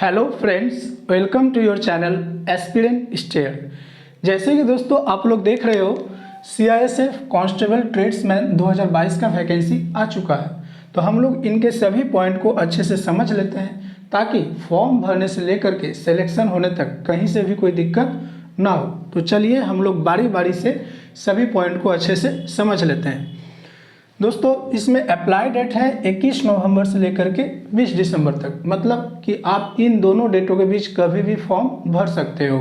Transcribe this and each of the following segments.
Hello friends, welcome to your channel aspirant stair. जैसे कि दोस्तों आप लोग देख रहे हो, CISF कांस्टेबल ट्रेड्समैन 2022 का वैकेंसी आ चुका है। तो हम लोग इनके सभी पॉइंट को अच्छे से समझ लेते हैं ताकि फॉर्म भरने से लेकर के सिलेक्शन होने तक कहीं से भी कोई दिक्कत ना हो। तो चलिए हम लोग बारी बारी से सभी पॉइंट को अच्छे से समझ लेते हैं। दोस्तों इसमें अप्लाई डेट है 21 नवंबर से लेकर के 20 दिसंबर तक, मतलब कि आप इन दोनों डेटों के बीच कभी भी फॉर्म भर सकते हो।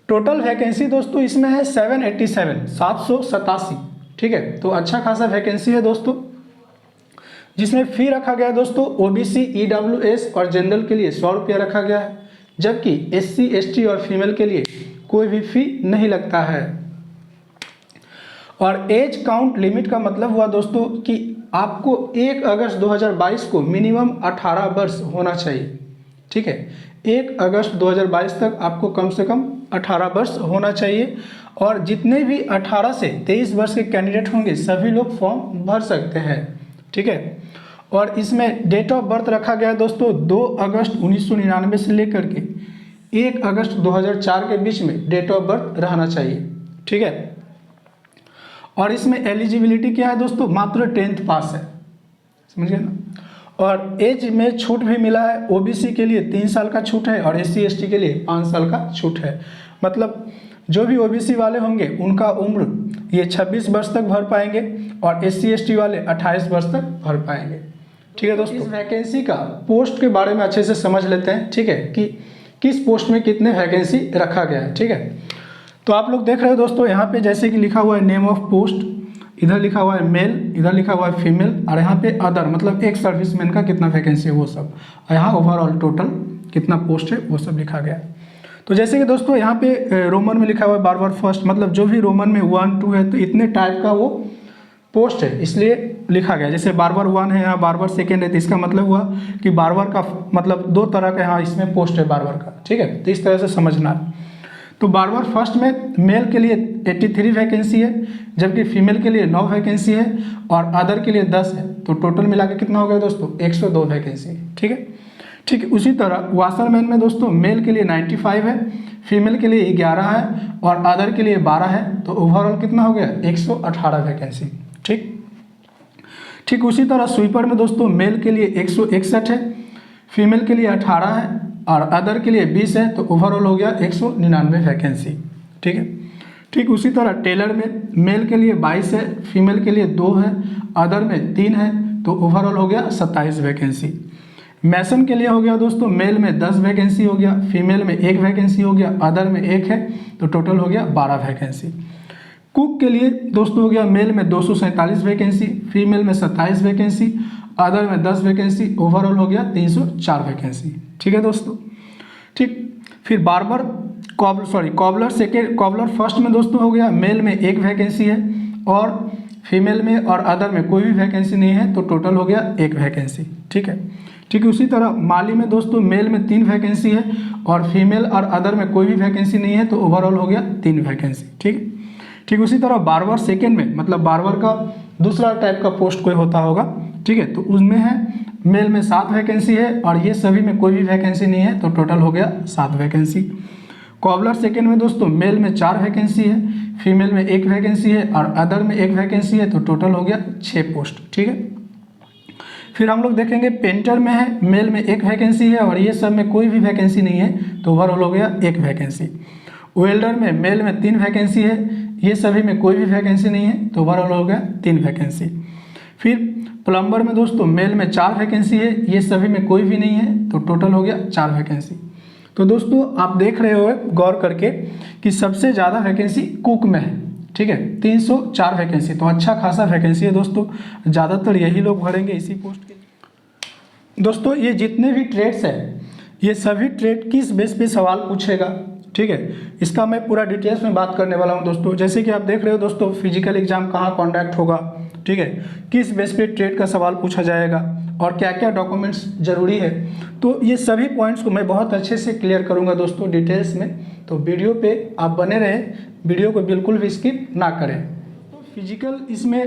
टोटल वैकेंसी दोस्तों इसमें है 787। ठीक है, तो अच्छा खासा वैकेंसी है दोस्तों। जिसमें फ़ी रखा गया है दोस्तों OBC, EWS और जनरल के लिए 100 रुपया रखा गया है, जबकि SC, ST और फीमेल के लिए कोई भी फ़ी नहीं लगता है। और एज काउंट लिमिट का मतलब हुआ दोस्तों कि आपको 1 अगस्त 2022 को मिनिमम 18 वर्ष होना चाहिए। ठीक है, 1 अगस्त 2022 तक आपको कम से कम 18 वर्ष होना चाहिए। और जितने भी 18 से 23 वर्ष के कैंडिडेट होंगे सभी लोग फॉर्म भर सकते हैं। ठीक है, और इसमें डेट ऑफ बर्थ रखा गया है दोस्तों 2 अगस्त 1999 से लेकर के 1 अगस्त 2004 के बीच में डेट ऑफ बर्थ रहना चाहिए। ठीक है, और इसमें एलिजिबिलिटी क्या है दोस्तों, मात्र 10th पास है, समझ गए ना। और एज में छूट भी मिला है, OBC के लिए 3 साल का छूट है और SC, ST के लिए 5 साल का छूट है। मतलब जो भी OBC वाले होंगे उनका उम्र ये 26 वर्ष तक भर पाएंगे और SC, ST वाले 28 वर्ष तक भर पाएंगे। ठीक है दोस्तों, इस वैकेंसी का पोस्ट के बारे में अच्छे से समझ लेते हैं। ठीक है, कि किस पोस्ट में कितने वैकेंसी रखा गया है। ठीक है, तो आप लोग देख रहे हो दोस्तों यहाँ पे जैसे कि लिखा हुआ है नेम ऑफ पोस्ट, इधर लिखा हुआ है मेल, इधर लिखा हुआ है फीमेल, और यहाँ पे अदर मतलब एक सर्विसमैन का कितना वैकेंसी है वो सब, और यहाँ ओवरऑल टोटल कितना पोस्ट है वो सब लिखा गया है। तो जैसे कि दोस्तों यहाँ पे रोमन में लिखा हुआ है बार फर्स्ट, मतलब जो भी रोमन में 1, 2 है तो इतने टाइप का वो पोस्ट है इसलिए लिखा गया। जैसे बार 1 है, यहाँ बार सेकेंड है, तो इसका मतलब हुआ कि बार का मतलब 2 तरह का यहाँ इसमें पोस्ट है बार का। ठीक है, तो इस तरह से समझना है। तो बार फर्स्ट में मेल के लिए 83 वैकेंसी है, जबकि फीमेल के लिए 9 वैकेंसी है और अदर के लिए 10 है। तो टोटल मिला के कितना हो गया दोस्तों, 102 वैकेंसी। ठीक है, ठीक है। उसी तरह वाशरमैन में दोस्तों मेल के लिए 95 है, फीमेल के लिए 11 है और अदर के लिए 12 है। तो ओवरऑल कितना हो गया, 118 वैकेंसी। ठीक ठीक उसी तरह स्वीपर में दोस्तों मेल के लिए 161 है, फीमेल के लिए 18 है और अदर के लिए 20 है। तो ओवरऑल हो गया 199 वैकेंसी। ठीक है, ठीक उसी तरह टेलर में मेल के लिए 22 है, फीमेल के लिए 2 है, अदर में 3 है। तो ओवरऑल हो गया 27 वैकेंसी। मैसन के लिए हो गया दोस्तों मेल में 10 वैकेंसी हो गया, फीमेल में 1 वैकेंसी हो गया, अदर में 1 है। तो टोटल हो गया 12 वैकेंसी। कुक के लिए दोस्तों हो गया मेल में 247 वैकेंसी, फीमेल में 27 वैकेंसी, अदर में 10 वैकेंसी। ओवरऑल हो गया 304 वैकेंसी। ठीक है दोस्तों, ठीक। फिर बार्बर कॉबलर फर्स्ट में दोस्तों हो गया मेल में 1 वैकेंसी है और फीमेल में और अदर में कोई भी वैकेंसी नहीं है। तो टोटल हो गया 1 वैकेंसी। ठीक है, ठीक उसी तरह माली में दोस्तों मेल में 3 वैकेंसी है और फीमेल और अदर में कोई भी वैकेंसी नहीं है। तो ओवरऑल हो गया 3 वैकेंसी। ठीक ठीक उसी तरह बार्बर सेकेंड में मतलब बार्बर का दूसरा टाइप का पोस्ट कोई होता होगा। ठीक है, तो उसमें है मेल में 7 वैकेंसी है और ये सभी में कोई भी वैकेंसी नहीं है। तो टोटल हो गया 7 वैकेंसी। कॉबलर सेकेंड में दोस्तों मेल में 4 वैकेंसी है, फीमेल में 1 वैकेंसी है और अदर में 1 वैकेंसी है। तो टोटल हो गया 6 पोस्ट। ठीक है, फिर हम लोग देखेंगे पेंटर में है मेल में 1 वैकेंसी है और ये सब में कोई भी वैकेंसी नहीं है। तो ओवरऑल हो गया 1 वैकेंसी। वेल्डर में मेल में 3 वैकेंसी है, ये सभी में कोई भी वैकेंसी नहीं है। तो ओवरऑल हो गया 3 वैकेंसी। फिर प्लम्बर में दोस्तों मेल में 4 वैकेंसी है, ये सभी में कोई भी नहीं है। तो टोटल हो गया 4 वैकेंसी। तो दोस्तों आप देख रहे हो गौर करके कि सबसे ज़्यादा वैकेंसी कुक में है। ठीक है, 304 वैकेंसी। तो अच्छा खासा वैकेंसी है दोस्तों, ज़्यादातर यही लोग भरेंगे इसी पोस्ट के। दोस्तों ये जितने भी ट्रेड्स हैं ये सभी ट्रेड किस बेस पे सवाल पूछेगा। ठीक है, इसका मैं पूरा डिटेल्स में बात करने वाला हूं दोस्तों। जैसे कि आप देख रहे हो दोस्तों फिजिकल एग्जाम कहाँ कॉन्डक्ट होगा, ठीक है, किस बेस पे ट्रेड का सवाल पूछा जाएगा और क्या क्या डॉक्यूमेंट्स जरूरी है। तो ये सभी पॉइंट्स को मैं बहुत अच्छे से क्लियर करूंगा दोस्तों डिटेल्स में। तो वीडियो पे आप बने रहें, वीडियो को बिल्कुल भी स्किप ना करें। तो फिजिकल इसमें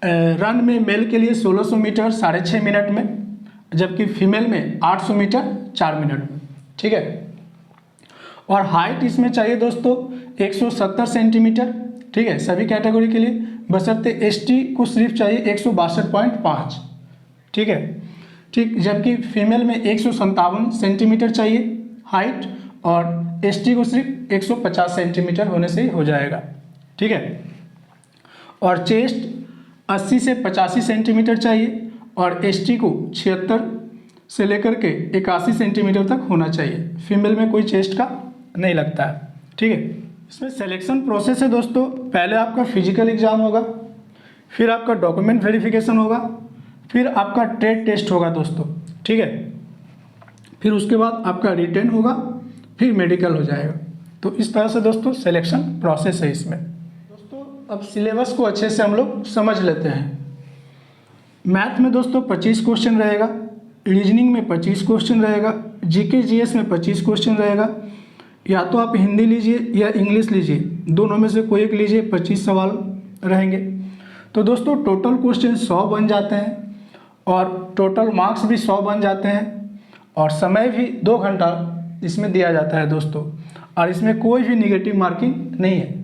रन में मेल के लिए 1600 मीटर 6.5 मिनट में, जबकि फीमेल में 800 मीटर 4 मिनट में, ठीक है। और हाइट इसमें चाहिए दोस्तों 170 सेंटीमीटर, ठीक है, सभी कैटेगरी के लिए, बशर्ते एसटी को सिर्फ चाहिए 162.5, ठीक है, ठीक। जबकि फीमेल में 157 सेंटीमीटर चाहिए हाइट, और एसटी को सिर्फ 150 सेंटीमीटर होने से ही हो जाएगा, ठीक है। और चेस्ट 80 से 85 सेंटीमीटर चाहिए, और एसटी को 76 से लेकर के 81 सेंटीमीटर तक होना चाहिए। फीमेल में कोई चेस्ट का नहीं लगता है, ठीक है। इसमें सिलेक्शन प्रोसेस है दोस्तों, पहले आपका फिजिकल एग्जाम होगा, फिर आपका डॉक्यूमेंट वेरिफिकेशन होगा, फिर आपका ट्रेड टेस्ट होगा दोस्तों, ठीक है, फिर उसके बाद आपका रिटन होगा, फिर मेडिकल हो जाएगा। तो इस तरह से दोस्तों सिलेक्शन प्रोसेस है इसमें। दोस्तों अब सिलेबस को अच्छे से हम लोग समझ लेते हैं। मैथ में दोस्तों 25 क्वेश्चन रहेगा, रीजनिंग में 25 क्वेश्चन रहेगा, जीके जीएस में 25 क्वेश्चन रहेगा। या तो आप हिंदी लीजिए या इंग्लिश लीजिए, दोनों में से कोई एक लीजिए, 25 सवाल रहेंगे। तो दोस्तों टोटल क्वेश्चन 100 बन जाते हैं, और टोटल मार्क्स भी 100 बन जाते हैं, और समय भी 2 घंटा इसमें दिया जाता है दोस्तों, और इसमें कोई भी निगेटिव मार्किंग नहीं है।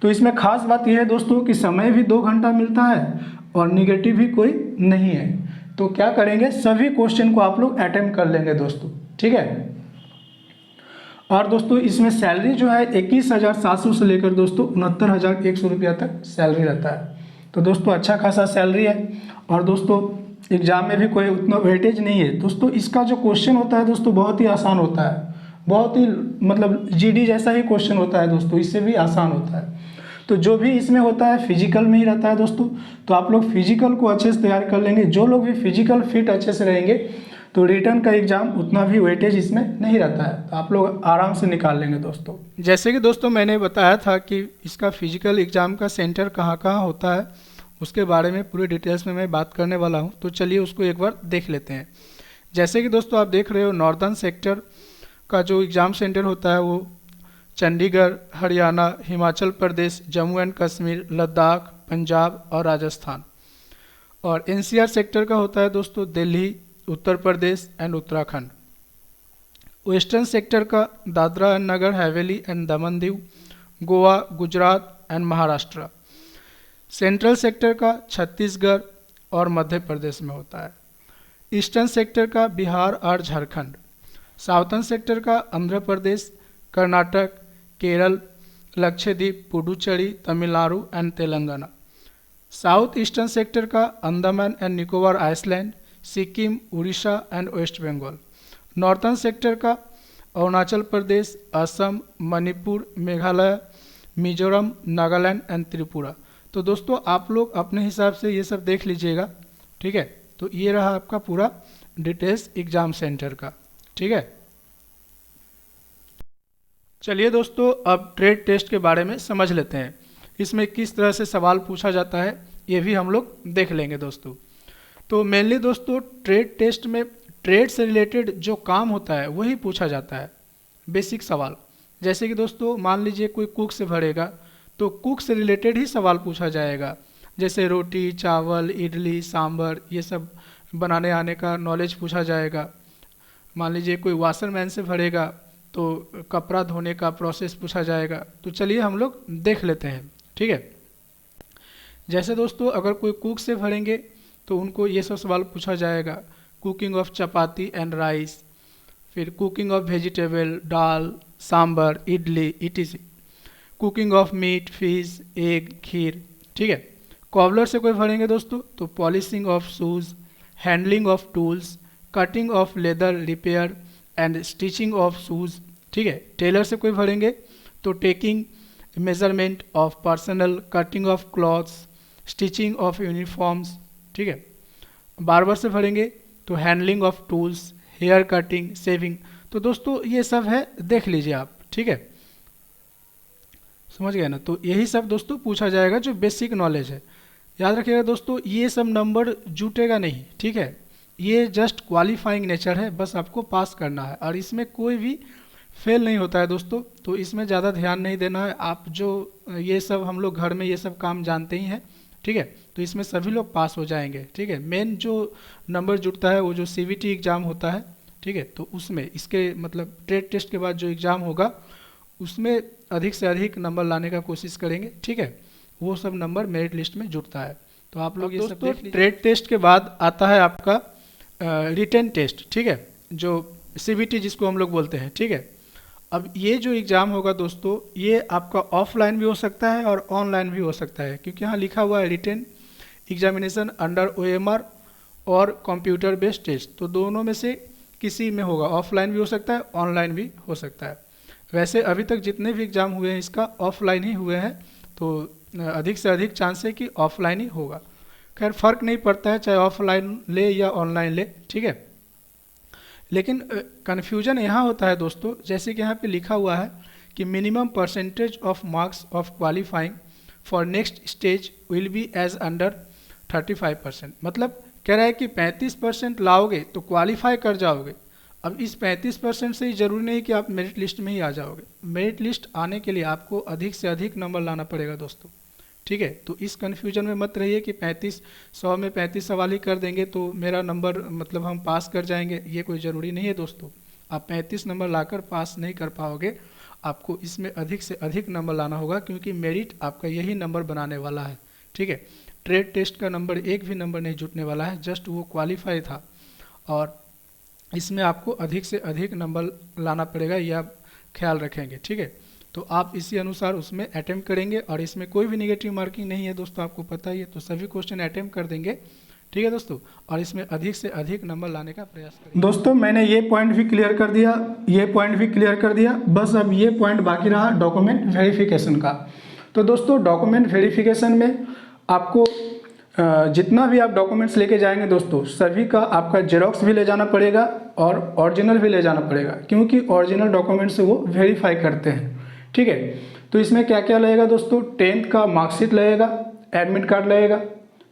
तो इसमें खास बात यह है दोस्तों कि समय भी 2 घंटा मिलता है, और निगेटिव भी कोई नहीं है। तो क्या करेंगे, सभी क्वेश्चन को आप लोग अटेम्प्ट कर लेंगे दोस्तों, ठीक है। और दोस्तों इसमें सैलरी जो है 21,700 से लेकर दोस्तों 69,100 रुपया तक सैलरी रहता है। तो दोस्तों अच्छा खासा सैलरी है, और दोस्तों एग्ज़ाम में भी कोई उतना वेटेज नहीं है दोस्तों। इसका जो क्वेश्चन होता है दोस्तों बहुत ही आसान होता है, बहुत ही मतलब जीडी जैसा ही क्वेश्चन होता है दोस्तों, इससे भी आसान होता है। तो जो भी इसमें होता है फिजिकल में ही रहता है दोस्तों, तो आप लोग फिजिकल को अच्छे से तैयार कर लेंगे। जो लोग भी फिजिकल फिट अच्छे से रहेंगे तो रिटर्न का एग्ज़ाम उतना भी वेटेज इसमें नहीं रहता है, तो आप लोग आराम से निकाल लेंगे दोस्तों। जैसे कि दोस्तों मैंने बताया था कि इसका फिजिकल एग्ज़ाम का सेंटर कहाँ कहाँ होता है, उसके बारे में पूरी डिटेल्स में मैं बात करने वाला हूँ। तो चलिए उसको एक बार देख लेते हैं। जैसे कि दोस्तों आप देख रहे हो, नॉर्दर्न सेक्टर का जो एग्ज़ाम सेंटर होता है वो चंडीगढ़, हरियाणा, हिमाचल प्रदेश, जम्मू एंड कश्मीर, लद्दाख, पंजाब और राजस्थान। और एनसीआर सेक्टर का होता है दोस्तों Delhi, Uttar Pradesh and Uttarakhand. Western sector का Dadra and Nagar Haveli and Daman Diu, Goa, Gujarat and Maharashtra. Central sector का छत्तीसगढ़ और मध्य प्रदेश में होता है। ईस्टर्न सेक्टर का बिहार और झारखंड। साउथर्न सेक्टर का Andhra Pradesh, Karnataka, Kerala, Lakshadweep, Puducherry, Tamil Nadu and Telangana. South eastern sector का Andaman and Nicobar island, Sikkim, Orissa and West Bengal. Northern sector का अरुणाचल प्रदेश, असम, मणिपुर, मेघालय, मिजोरम, नागालैंड एंड त्रिपुरा। तो दोस्तों आप लोग अपने हिसाब से ये सब देख लीजिएगा, ठीक है। तो ये रहा आपका पूरा डिटेल्स एग्जाम सेंटर का, ठीक है। चलिए दोस्तों अब ट्रेड टेस्ट के बारे में समझ लेते हैं। इसमें किस तरह से सवाल पूछा जाता है ये भी हम लोग देख लेंगे दोस्तों। तो मेनली दोस्तों ट्रेड टेस्ट में ट्रेड से रिलेटेड जो काम होता है वही पूछा जाता है, बेसिक सवाल। जैसे कि दोस्तों मान लीजिए कोई कुक से भरेगा तो कुक से रिलेटेड ही सवाल पूछा जाएगा, जैसे रोटी, चावल, इडली, सांभर, ये सब बनाने आने का नॉलेज पूछा जाएगा। मान लीजिए कोई वाशरमैन से भरेगा तो कपड़ा धोने का प्रोसेस पूछा जाएगा। तो चलिए हम लोग देख लेते हैं, ठीक है। जैसे दोस्तों अगर कोई कुक से भरेंगे तो उनको ये सब सवाल पूछा जाएगा, cooking of chapati and rice, फिर cooking of vegetable, dal, sambar, idli, ETC, cooking of meat, fish, egg, kheer, ठीक है। कॉबलर से कोई भरेंगे दोस्तों तो polishing of shoes, handling of tools, cutting of leather, repair and stitching of shoes, ठीक है। टेलर से कोई भरेंगे तो taking measurement of personal, cutting of clothes, stitching of uniforms, ठीक है। बार्बर से भरेंगे तो handling of tools, hair cutting, shaving. तो दोस्तों ये सब है, देख लीजिए आप, ठीक है, समझ गए ना। तो यही सब दोस्तों पूछा जाएगा जो बेसिक नॉलेज है। याद रखिएगा दोस्तों ये सब नंबर जुटेगा नहीं, ठीक है, ये जस्ट क्वालिफाइंग नेचर है, बस आपको पास करना है और इसमें कोई भी फेल नहीं होता है दोस्तों। तो इसमें ज़्यादा ध्यान नहीं देना है, आप जो ये सब हम लोग घर में ये सब काम जानते ही हैं, ठीक है। तो इसमें सभी लोग पास हो जाएंगे, ठीक है। मेन जो नंबर जुड़ता है वो जो सीवीटी एग्ज़ाम होता है, ठीक है, तो उसमें इसके मतलब ट्रेड टेस्ट के बाद जो एग्ज़ाम होगा उसमें अधिक से अधिक नंबर लाने का कोशिश करेंगे, ठीक है। वो सब नंबर मेरिट लिस्ट में जुड़ता है। तो आप लोग ये सब देख लीजिए। ट्रेड टेस्ट के बाद आता है आपका रिटन टेस्ट, ठीक है, जो सीबीटी जिसको हम लोग बोलते हैं, ठीक है। अब ये जो एग्ज़ाम होगा दोस्तों, ये आपका ऑफलाइन भी हो सकता है और ऑनलाइन भी हो सकता है, क्योंकि यहाँ लिखा हुआ है रिटन एग्जामिनेशन अंडर ओएमआर और कंप्यूटर बेस्ड टेस्ट। तो दोनों में से किसी में होगा, ऑफलाइन भी हो सकता है, ऑनलाइन भी हो सकता है। वैसे अभी तक जितने भी एग्ज़ाम हुए हैं इसका ऑफलाइन ही हुए हैं, तो अधिक से अधिक चांस है कि ऑफलाइन ही होगा। खैर फ़र्क नहीं पड़ता है चाहे ऑफलाइन ले या ऑनलाइन ले, ठीक है। लेकिन कन्फ्यूजन यहाँ होता है दोस्तों, जैसे कि यहाँ पे लिखा हुआ है कि minimum percentage of marks of qualifying for next stage will be as under 35%। मतलब कह रहा है कि 35% लाओगे तो क्वालिफाई कर जाओगे। अब इस 35% से ही जरूरी नहीं कि आप मेरिट लिस्ट में ही आ जाओगे। मेरिट लिस्ट आने के लिए आपको अधिक से अधिक नंबर लाना पड़ेगा दोस्तों, ठीक है। तो इस कन्फ्यूजन में मत रहिए कि 100 में 35 सवाल ही कर देंगे तो मेरा नंबर मतलब हम पास कर जाएंगे, ये कोई ज़रूरी नहीं है दोस्तों। आप 35 नंबर लाकर पास नहीं कर पाओगे, आपको इसमें अधिक से अधिक नंबर लाना होगा, क्योंकि मेरिट आपका यही नंबर बनाने वाला है, ठीक है। ट्रेड टेस्ट का नंबर एक भी नंबर नहीं जुटने वाला है, जस्ट वो क्वालिफाई था, और इसमें आपको अधिक से अधिक नंबर लाना पड़ेगा, ये आप ख्याल रखेंगे, ठीक है। तो आप इसी अनुसार उसमें अटेम्प्ट करेंगे, और इसमें कोई भी नेगेटिव मार्किंग नहीं है दोस्तों, आपको पता ही है। तो सभी क्वेश्चन अटेम्प्ट कर देंगे, ठीक है दोस्तों, और इसमें अधिक से अधिक नंबर लाने का प्रयास करेंगे। दोस्तों मैंने ये पॉइंट भी क्लियर कर दिया, ये पॉइंट भी क्लियर कर दिया, बस अब ये पॉइंट बाकी रहा डॉक्यूमेंट वेरिफिकेशन का। तो दोस्तों डॉक्यूमेंट वेरिफिकेशन में आपको जितना भी आप डॉक्यूमेंट्स लेके जाएंगे दोस्तों, सभी का आपका जेरोक्स भी ले जाना पड़ेगा और ओरिजिनल भी ले जाना पड़ेगा, क्योंकि ओरिजिनल डॉक्यूमेंट से वो वेरीफाई करते हैं, ठीक है। तो इसमें क्या क्या लगेगा दोस्तों, 10th का मार्कशीट लगेगा, एडमिट कार्ड लगेगा,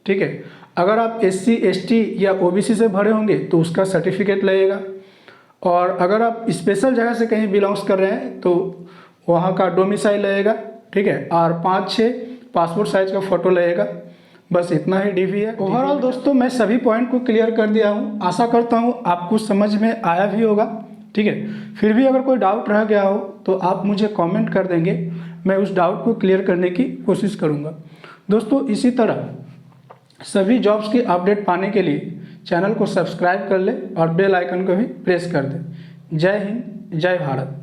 ठीक है। अगर आप SC ST या OBC से भरे होंगे तो उसका सर्टिफिकेट लगेगा, और अगर आप स्पेशल जगह से कहीं बिलोंग्स कर रहे हैं तो वहाँ का डोमिसाइल लगेगा, ठीक है, और 5-6 पासपोर्ट साइज का फ़ोटो लगेगा। बस इतना ही DV है। ओवरऑल दोस्तों मैं सभी पॉइंट को क्लियर कर दिया हूँ, आशा करता हूँ आपको समझ में आया भी होगा, ठीक है। फिर भी अगर कोई डाउट रह गया हो तो आप मुझे कमेंट कर देंगे, मैं उस डाउट को क्लियर करने की कोशिश करूँगा। दोस्तों इसी तरह सभी जॉब्स की अपडेट पाने के लिए चैनल को सब्सक्राइब कर लें और बेल आइकन को भी प्रेस कर दें। जय हिंद, जय भारत।